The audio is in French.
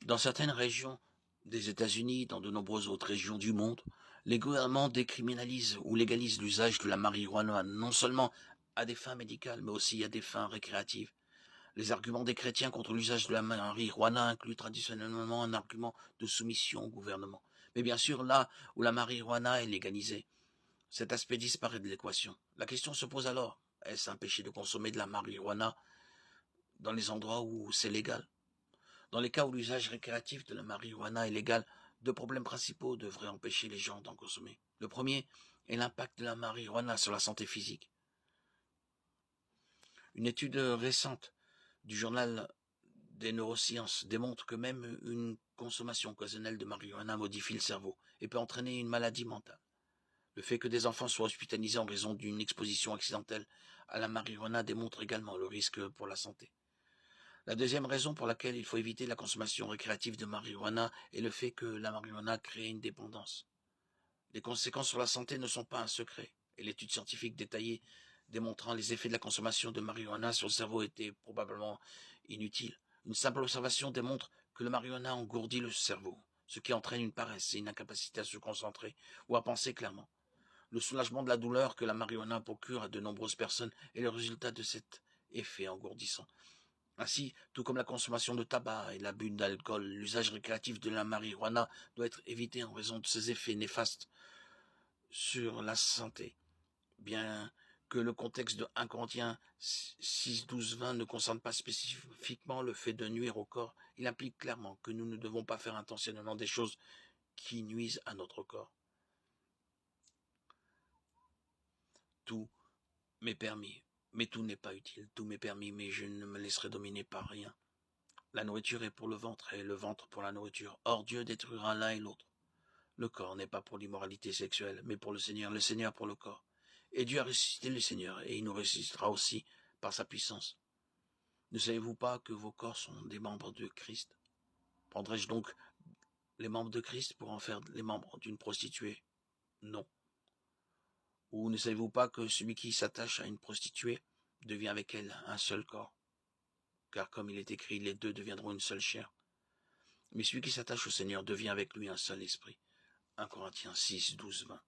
Dans certaines régions des États-Unis, dans de nombreuses autres régions du monde, les gouvernements décriminalisent ou légalisent l'usage de la marijuana, non seulement à des fins médicales, mais aussi à des fins récréatives. Les arguments des chrétiens contre l'usage de la marijuana incluent traditionnellement un argument de soumission au gouvernement. Mais bien sûr, là où la marijuana est légalisée, cet aspect disparaît de l'équation. La question se pose alors, est-ce un péché de consommer de la marijuana dans les endroits où c'est légal? Dans les cas où l'usage récréatif de la marijuana est légal, deux problèmes principaux devraient empêcher les gens d'en consommer. Le premier est l'impact de la marijuana sur la santé physique. Une étude récente du journal des neurosciences démontre que même une consommation occasionnelle de marijuana modifie le cerveau et peut entraîner une maladie mentale. Le fait que des enfants soient hospitalisés en raison d'une exposition accidentelle à la marijuana démontre également le risque pour la santé. La deuxième raison pour laquelle il faut éviter la consommation récréative de marijuana est le fait que la marijuana crée une dépendance. Les conséquences sur la santé ne sont pas un secret, et l'étude scientifique détaillée démontrant les effets de la consommation de marijuana sur le cerveau était probablement inutile. Une simple observation démontre que le marijuana engourdit le cerveau, ce qui entraîne une paresse et une incapacité à se concentrer ou à penser clairement. Le soulagement de la douleur que la marijuana procure à de nombreuses personnes est le résultat de cet effet engourdissant. Ainsi, tout comme la consommation de tabac et l'abus d'alcool, l'usage récréatif de la marijuana doit être évité en raison de ses effets néfastes sur la santé. Bien que le contexte de 1 Corinthiens 6, 12, 20 ne concerne pas spécifiquement le fait de nuire au corps, il implique clairement que nous ne devons pas faire intentionnellement des choses qui nuisent à notre corps. Tout m'est permis, mais tout n'est pas utile. Tout m'est permis, mais je ne me laisserai dominer par rien. La nourriture est pour le ventre et le ventre pour la nourriture. Or Dieu détruira l'un et l'autre. Le corps n'est pas pour l'immoralité sexuelle, mais pour le Seigneur pour le corps. Et Dieu a ressuscité le Seigneur, et il nous ressuscitera aussi par sa puissance. Ne savez-vous pas que vos corps sont des membres de Christ? Prendrai-je donc les membres de Christ pour en faire les membres d'une prostituée? Non. Ou ne savez-vous pas que celui qui s'attache à une prostituée devient avec elle un seul corps? Car comme il est écrit, les deux deviendront une seule chair. Mais celui qui s'attache au Seigneur devient avec lui un seul esprit. 1 Corinthiens 6, 12, 20.